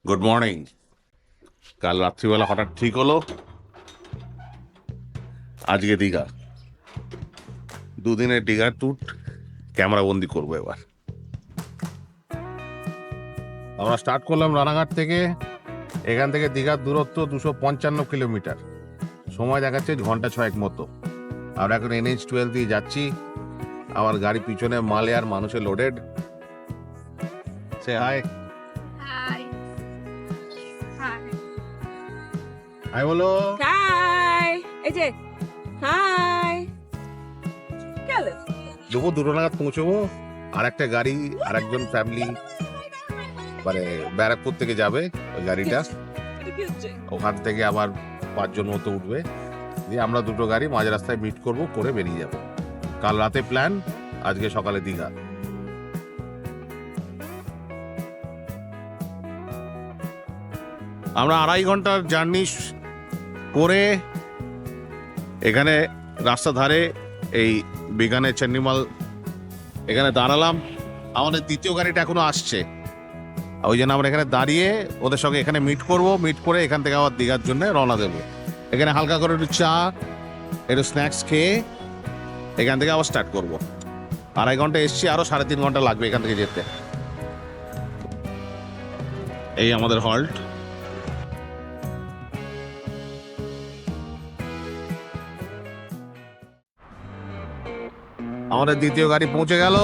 Good morning. কাল রাত্রিবেলা হঠাৎ ঠিক হলো আজকে দীঘা, দুদিনের দীঘার ট্যুর ক্যামেরা বন্দি করবো এবার। আমরা স্টার্ট করলাম রানাঘাট থেকে। এখান থেকে দীঘার দূরত্ব 255 কিলোমিটার, সময় দেখাচ্ছে ঘন্টা 6 মতো। আমরা এখন NH-12 দিয়ে যাচ্ছি। আমার গাড়ি পিছনে মালে আর মানুষে লোডেড। সে হাই Hi. Hi. হাই বলো। Hi. এই যে হাই গেল দুপুর 2টা নাগাদ পৌঁছবো। আর একটা গাড়ি, আর একজন ফ্যামিলি মানে ব্যারাকপুর থেকে যাবে ওই গাড়িটা, ওখান থেকে আবার 5 জন মতো উঠবে, দিয়ে আমরা দুটো গাড়ি মাঝ রাস্তায় মিট করব, করে বেরিয়ে যাব। কাল রাতে প্ল্যান, আজকে সকালে দীঘা। আমরা 2.5 ঘন্টার জার্নি করে এখানে রাস্তা ধারে এই বিগানের চেন্নিমাল এখানে দাঁড়ালাম। আমাদের দ্বিতীয় গাড়িটা এখনো আসছে, ওই জন্য আমরা এখানে দাঁড়িয়ে ওদের সঙ্গে এখানে মিট করব। মিট করে এখান থেকে আবার দীঘার জন্য রওনা দেবো। এখানে হালকা করে একটু চা, একটু স্ন্যাক্স খেয়ে এখান থেকে আবার স্টার্ট করব। 2.5 ঘন্টা এসছি, আরো 3.5 ঘন্টা লাগবে এখান থেকে যেতে। এই আমাদের হল্ট। আমাদের দ্বিতীয় গাড়ি পৌঁছে গেল।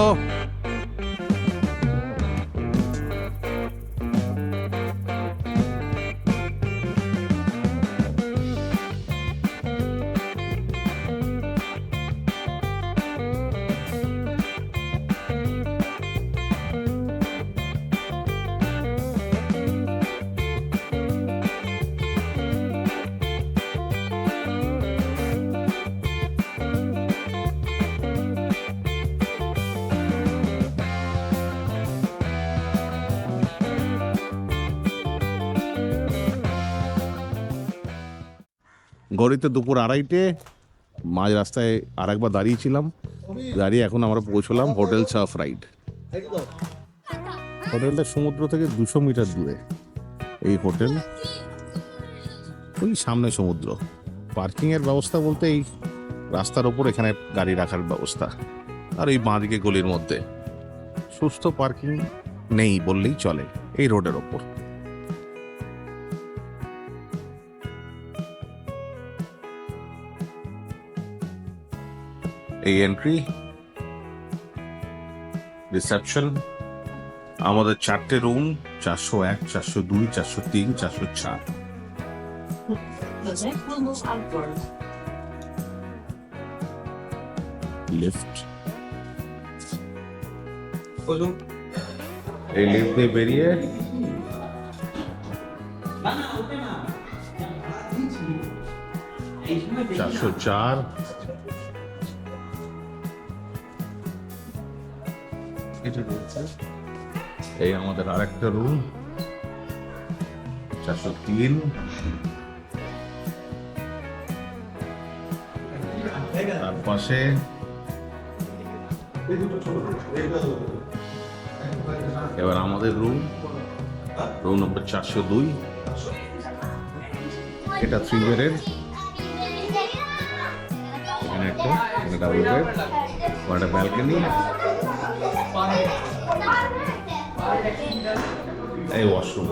ঘড়িতে দুপুর 2:30, মাঝ রাস্তায় আরেকবার দাঁড়িয়েছিলাম। দাঁড়িয়ে এখন আমরা পৌঁছলাম হোটেল সার্ফ রাইড। হোটেলটা সমুদ্র থেকে 200 মিটার দূরে এই হোটেল, ওই সামনে সমুদ্র। পার্কিংয়ের ব্যবস্থা বলতে এই রাস্তার ওপর এখানে গাড়ি রাখার ব্যবস্থা, আর এই বাঁদিকে গলির মধ্যে। সুস্থ পার্কিং নেই বললেই চলে এই রোডের ওপর। এই এন্ট্রি, রিসেপশন। আমাদের 4টে রুম, 401, 402, 403, 404। লিফট, এই লিফট দিয়ে বেরিয়ে 404। এই আমাদের আরেকটা রুম, 403। তার পাশে এবার আমাদের রুম, রুম নম্বর 402। এটা 3 বেডের, এখানে একটা ডাবল বেড, একটা ব্যালকনি, এই ওয়াশরুম,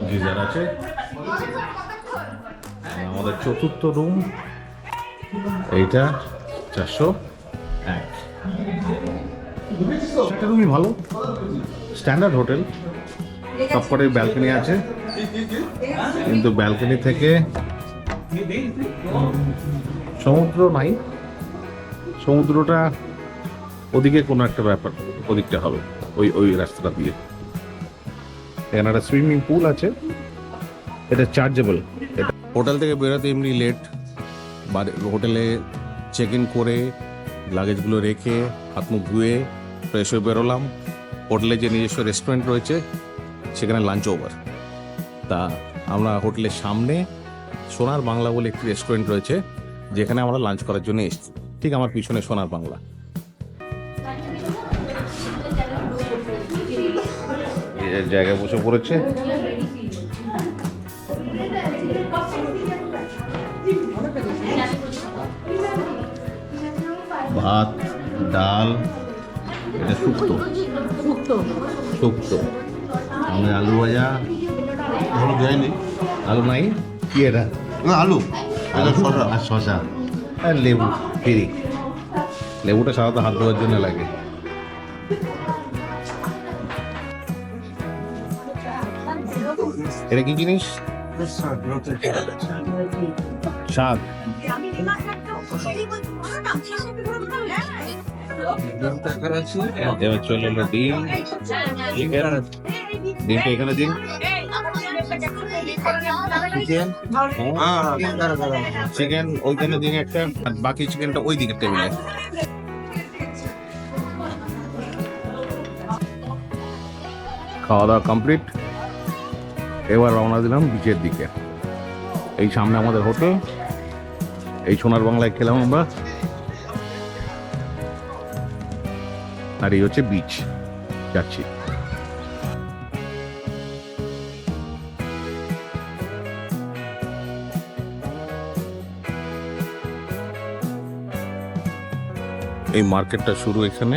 গিজার আছে। আমাদের 4র্থ রুম, এইটা 401। একটা রুমই ভালো, স্ট্যান্ডার্ড হোটেল। সবকটাই ব্যালকনি আছে, কিন্তু ব্যালকনি থেকে সমুদ্র নাই। সমুদ্রটা ওদিকে কোনো একটা ব্যাপার, ওদিকটা হবে ওই রাস্তাটা দিয়ে। এখানে একটা সুইমিং পুল আছে, এটা চার্জেবল। এটা হোটেল থেকে বেরোতে এমনি লেট, হোটেলে চেক ইন করে লাগেজগুলো রেখে হাত মুখ ধুয়ে ফ্রেশ হয়ে বেরোলাম। হোটেলে যে নিজস্ব রেস্টুরেন্ট রয়েছে সেখানে লাঞ্চ ওভার। তা আমরা হোটেলের সামনে সোনার বাংলা বলে একটি রেস্টুরেন্ট রয়েছে, যেখানে আমরা লাঞ্চ করার জন্য এসেছি। ঠিক আমার পিছনে সোনার বাংলা। নিজের জায়গায় বসে পড়েছে। ভাত, ডাল, এটা শুক্তো, আমাদের আলু ভাজা, এখনো দেয়নি। আলু নাই, কি এটা? না আলু, এটা শসা। আর শশা আর লেবু ফ্রি। লেবুটা সাধারণত হাত ধোয়ার জন্য লাগে। এটা কি জিনিস? শাক। এবার চলে এলো ডিম, চিকেন। ডিমটা এখানে দিন। চিকেন ওইখানে দিন একটা, আর বাকি চিকেনটা ওই দিকের টেবিলে। খাওয়া দাওয়া কমপ্লিট। এবার রওনা দিলাম বিচের দিকে। এই সামনে আমাদের হোটেল, এই সোনার বাংলায় খেলাম আমরা, আর এই হচ্ছে বিচ। যাচ্ছি। এই মার্কেটটা শুরু এখানে,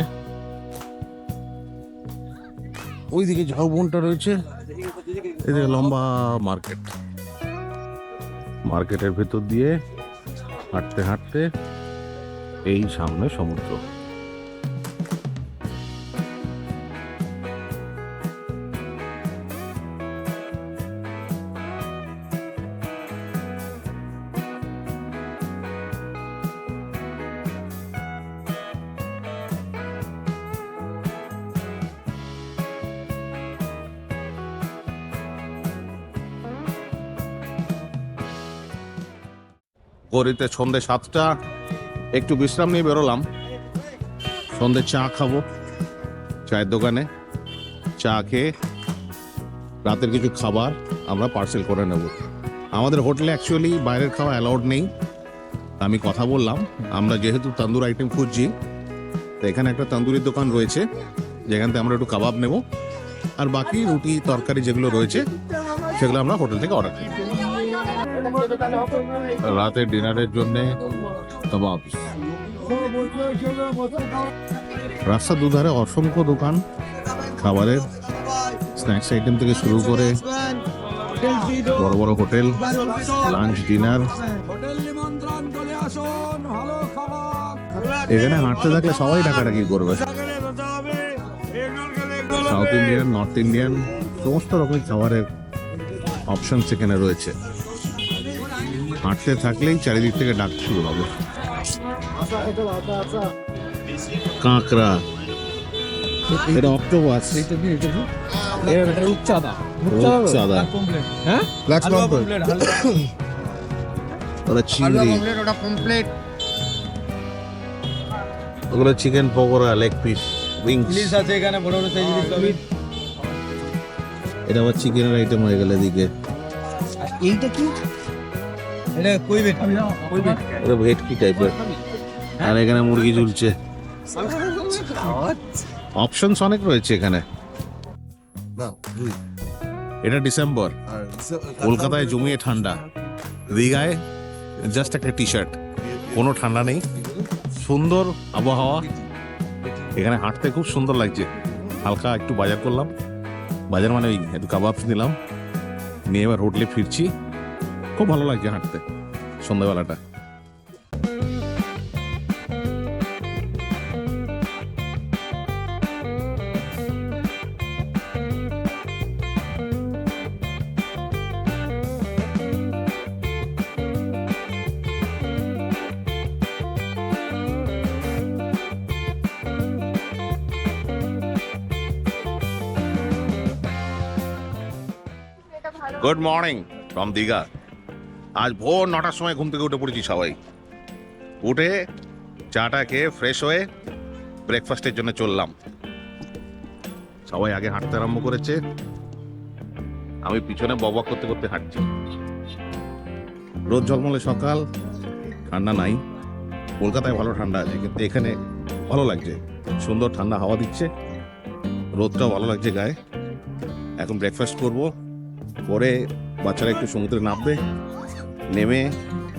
ওইদিকে ঝাউবনটা রয়েছে, এদিকে লম্বা মার্কেট। মার্কেটের ভেতর দিয়ে হাঁটতে হাঁটতে এই সামনে সমুদ্র। গড়িতে সন্ধ্যে 7টা, একটু বিশ্রাম নিয়ে বেরোলাম। সন্ধ্যে চা খাবো চায়ের দোকানে, চা খেয়ে রাতের কিছু খাবার আমরা পার্সেল করে নেব। আমাদের হোটেলে অ্যাকচুয়ালি বাইরের খাওয়া অ্যালাউড নেই। আমি কথা বললাম, আমরা যেহেতু তন্দুর আইটেম খুঁজছি, তো এখানে একটা তন্দুরির দোকান রয়েছে যেখান থেকে আমরা একটু কাবাব নেব, আর বাকি রুটি তরকারি যেগুলো রয়েছে সেগুলো আমরা হোটেল থেকে অর্ডার করি। রাতের ডিনারের জন্য কাবাব। রাস্তার দুধারে অসংখ্য দোকান, খাবারের স্ন্যাক্স আইটেম থেকে শুরু করে বড় বড় হোটেল, লাঞ্চ, ডিনার। এখানে হাঁটতে থাকলে সবাই ডাকাডাকি করবে। সাউথ ইন্ডিয়ান, নর্থ ইন্ডিয়ান সমস্ত রকমের খাবারের অপশন সেখানে রয়েছে। হাঁটতে থাকলেই চারিদিক থেকে ডাক শুরু হবে। কাঁকড়া, এটা অক্টোপাস, রূপচাঁদা, ওটা চিংড়ি, ওগুলো chicken pakora, leg piece, wings আছে এখানে বড় বড় সাইজের। এটা আবার চিকেনের আইটেম হয়ে গেল এদিকে। এইটা কি? এটা কই ভেটকি? ওটা ভেটকি টাইপের, আর এখানে মুরগি ঝুলছে। অপশনস অনেক রয়েছে এখানে। এটা ডিসেম্বর, কলকাতায় জমিয়ে ঠান্ডা, দীঘায় জাস্ট একটা টি শার্ট, কোনো ঠান্ডা নেই, সুন্দর আবহাওয়া। এখানে হাঁটতে খুব সুন্দর লাগছে। হালকা একটু বাজার করলাম, বাজার মানে একটু কাবাব নিলাম, নিয়ে এবার হোটেলে ফিরছি। খুব ভালো লাগছে হাঁটতে সন্ধ্যাবেলাটা। Good morning from Digha. আজ ভোর 9টার সময় ঘুম থেকে উঠে পড়েছি সবাই। উঠে চাটা খেয়ে ফ্রেশ হয়ে ব্রেকফাস্টের জন্য চললাম। সবাই আগে হাঁটতে আরম্ভ করেছে, আমি পিছনে বকবক করতে করতে হাঁটছি। রোদ ঝলমলে সকাল, ঠান্ডা নাই। কলকাতায় ভালো ঠান্ডা আছে, কিন্তু এখানে ভালো লাগছে, সুন্দর ঠান্ডা হাওয়া দিচ্ছে, রোদটাও ভালো লাগছে গায়ে। এখন ব্রেকফাস্ট করব, করে বাচ্চারা একটু সমুদ্রে নামবে, নেমে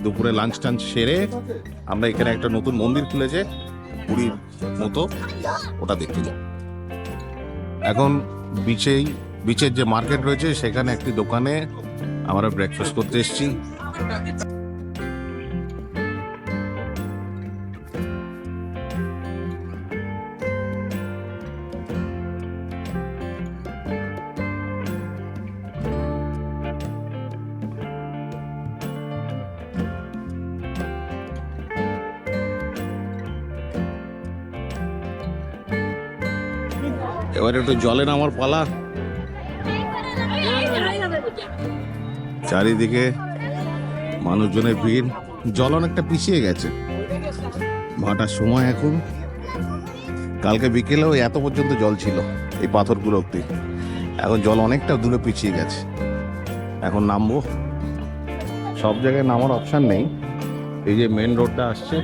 দুপুরে লাঞ্চ টাঞ্চ সেরে আমরা এখানে একটা নতুন মন্দির খুলেছে পুরীর মতো, ওটা দেখতে যাব। এখন বিচের যে মার্কেট রয়েছে সেখানে একটি দোকানে আমরা ব্রেকফাস্ট করতে এসেছি। এবার একটু জলে নামার পালা। চারিদিকে মানুষজনের ভিড়, জল অনেকটা পিছিয়ে গেছে, ভাটার সময় এখন। কালকে বিকেলেও এত পর্যন্ত জল ছিল এই পাথরগুলো অব্দি, এখন জল অনেকটা দূরে পিছিয়ে গেছে। এখন নামবো, সব জায়গায় নামার অপশান নেই। এই যে মেন রোডটা আসছে,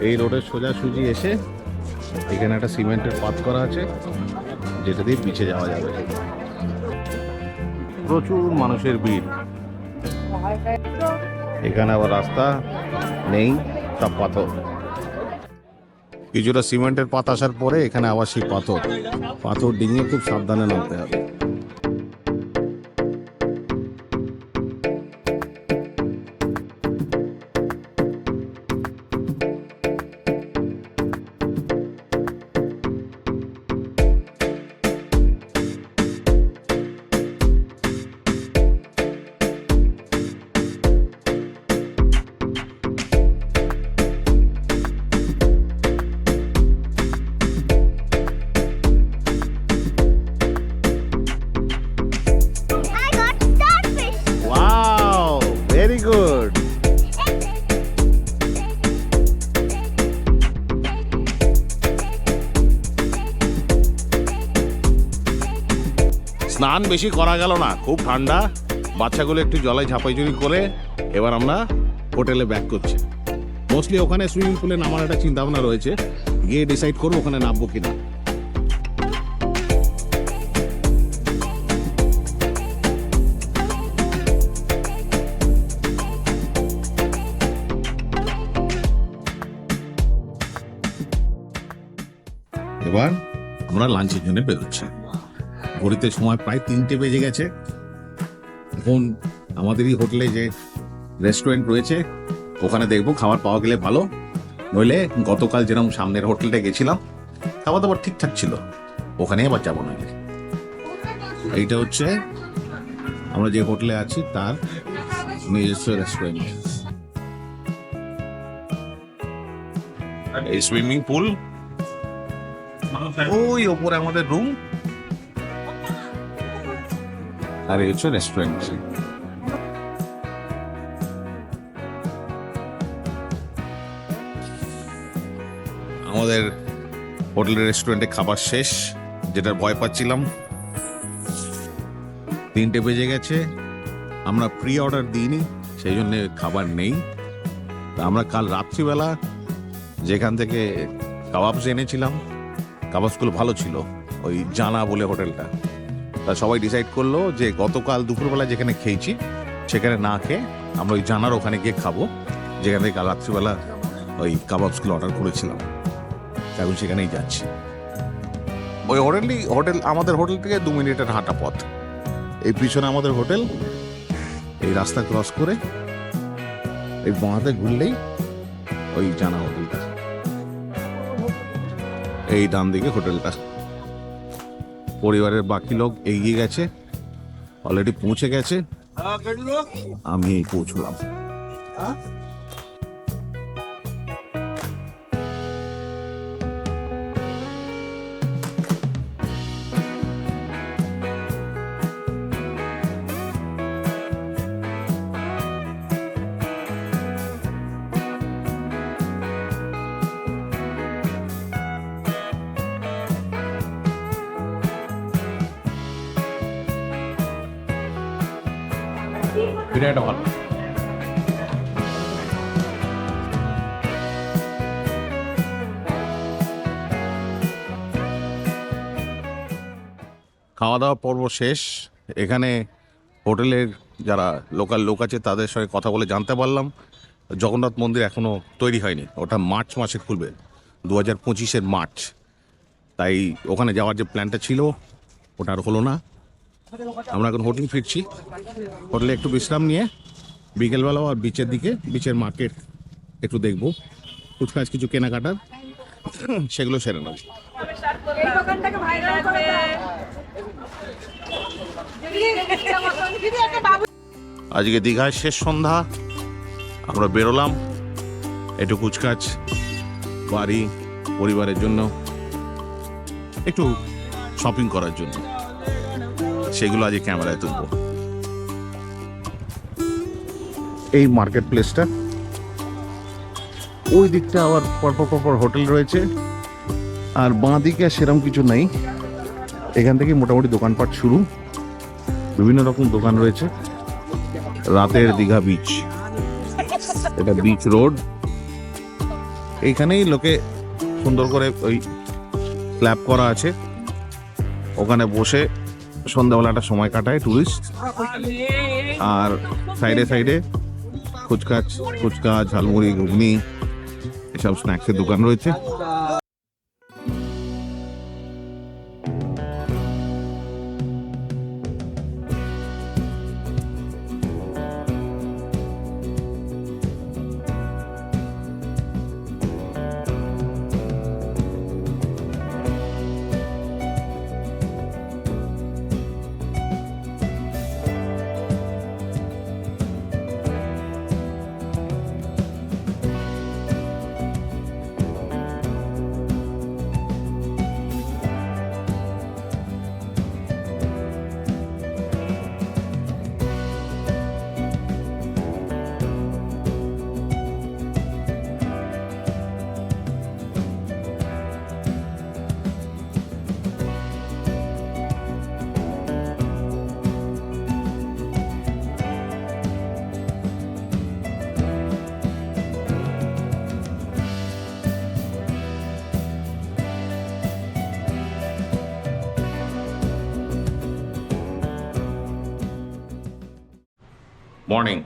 এই রোডের সোজাসুজি এসে এখানে একটা সিমেন্টের পাথ করা আছে, যেটা দিয়ে পিছিয়ে যাওয়া যাবে। প্রচুর মানুষের ভিড়, এখানে আবার রাস্তা নেই, সব পাথর। কিছুটা সিমেন্টের পাত আসার পরে এখানে আবার সেই পাথর ডিঙিয়ে খুব সাবধানে নামতে হবে। Wow, very good. স্নান বেশি করা গেল না, খুব ঠান্ডা। বাচ্চাগুলো একটু জলে ঝাঁপাইঝুড়ি করে এবার আমরা হোটেলে ব্যাক করছি। মোস্টলি ওখানে সুইমিং পুলে নামার একটা চিন্তা ভাবনা রয়েছে, গিয়ে ডিসাইড করবো ওখানে নামবো কিনা। এবার আমরা লাঞ্চের জন্য বেরোচ্ছি। ঘড়িতে সময় প্রায় 3টে বেজে গেছে। এখন আমাদেরই হোটেলে যে রেস্টুরেন্ট রয়েছে ওখানে দেখবো, খাবার পাওয়া গেলে ভালো, নইলে গতকাল যেরকম সামনের হোটেলটা গেছিলাম খাবার দাবার ঠিকঠাক ছিল, ওখানে আবার যাবো। নইলে এইটা হচ্ছে আমরা যে হোটেলে আছি তার নিজস্ব রেস্টুরেন্ট। এই সুইমিং পুল, ওই ওপরে আমাদের রুম, আর এই হচ্ছে রেস্টুরেন্ট। আমাদের হোটেলের রেস্টুরেন্টে খাবার শেষ, যেটার ভয় পাচ্ছিলাম। 3টে বেজে গেছে, আমরা প্রি অর্ডার দিইনি, সেই জন্য খাবার নেই। আমরা কাল রাত্রিবেলা যেখান থেকে কাবাবস এনেছিলাম, কাবাবসগুলো ভালো ছিল, ওই জানা বলে হোটেলটা। তা সবাই ডিসাইড করলো যে গতকাল দুপুরবেলা যেখানে খেয়েছি সেখানে না খেয়ে আমরা ওই জানার ওখানে গিয়ে খাবো, যেখান থেকে কাল রাত্রিবেলা ওই কাবাবসগুলো অর্ডার করেছিলাম। এখন সেখানেই যাচ্ছি। ওই হোটেল আমাদের হোটেল থেকে 2 মিনিটের হাঁটা পথ। এই পিছনে আমাদের হোটেল, এই রাস্তা ক্রস করে এই বাঁহাতে ঘুরলেই ওই জানা হোটেলটা, এই ডান দিকে হোটেলটা। পরিবারের বাকি লোক এগিয়ে গেছে, অলরেডি পৌঁছে গেছে, আমি এই পৌঁছলাম। বিরাট ভালো। খাওয়া খাওয়া দাওয়া পর্ব শেষ। এখানে হোটেলের যারা লোকাল লোক আছে তাদের সঙ্গে কথা বলে জানতে পারলাম জগন্নাথ মন্দির এখনও তৈরি হয়নি, ওটা মার্চ মাসে খুলবে, 2025-এর মার্চ। তাই ওখানে যাওয়ার যে প্ল্যানটা ছিল ওটা আর হলো না। আমরা এখন হোটেল ফিরছি, হোটেলে একটু বিশ্রাম নিয়ে বিকেলবেলাও আর বিচের দিকে, বিচের মার্কেট একটু দেখবো, কুচকাচ কিছু কেনাকাটার সেগুলো সেরে নেব। এই দোকানটাকে ভাইরাল করে দাও। দিদি একটা বাবু আজকে দীঘায় শেষ সন্ধ্যা, আমরা বেরোলাম একটু কুচকাচ বাড়ি পরিবারের জন্য একটু শপিং করার জন্য, সেগুলো আজকে ক্যামেরায় তুলব। এই মার্কেট প্লেসটা, ওই দিকটা আবার পরপর হোটেল রয়েছে, আর বাঁ দিকে সেরকম কিছু নেই। এখান থেকে মোটামুটি দোকানপাট শুরু, বিভিন্ন রকম দোকান রয়েছে। রাতের দীঘা বিচ, এটা বিচ রোড। এইখানেই লোকে সুন্দর করে ওই স্ল্যাব করা আছে, ওখানে বসে সন্ধ্যাবেলাটা সময় কাটায় টুরিস্ট। আর সাইডে সাইডে ফুচকা, ঝালমুড়ি, ঘুগনি এসব স্ন্যাক্সের দোকান রয়েছে। মর্নিং,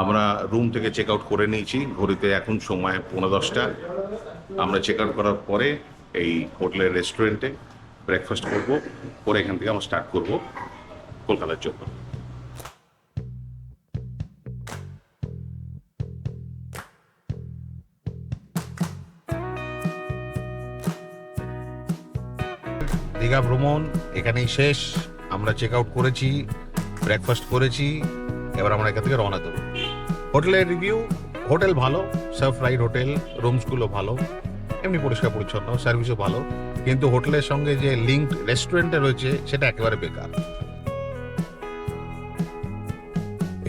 আমরা রুম থেকে চেক আউট করে নিয়েছি, ঘড়িতে এখন সময় 10:15। আমরা চেক আউট করার পরে এই হোটেলের রেস্টুরেন্টে ব্রেকফাস্ট করব, করে এখান থেকে আমরা স্টার্ট করব কলকাতার জন্য। দীঘা ভ্রমণ এখানেই শেষ। আমরা চেক আউট করেছি, ব্রেকফাস্ট করেছি, এবার আমরা এখান থেকে রওনা দেবো। হোটেলের রিভিউ, হোটেল ভালো, সার্ফ রাইড হোটেল, রুমসগুলো ভালো, এমনি পরিষ্কার পরিচ্ছন্ন, সার্ভিসও ভালো, কিন্তু হোটেলের সঙ্গে যে লিঙ্ক রেস্টুরেন্টে রয়েছে সেটা একেবারে বেকার।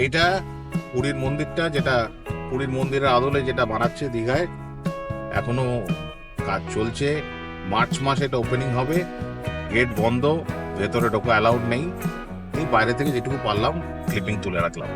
এইটা পুরীর মন্দিরটা, যেটা পুরীর মন্দিরের আদলে যেটা বানাচ্ছে দীঘায়, এখনো কাজ চলছে। মার্চ মাসে এটা ওপেনিং হবে, গেট বন্ধ, ভেতরে ঢোকা অ্যালাউড নেই। এই বাইরে থেকে যেটুকু পারলাম ক্লিপিং তুলে রাখলাম।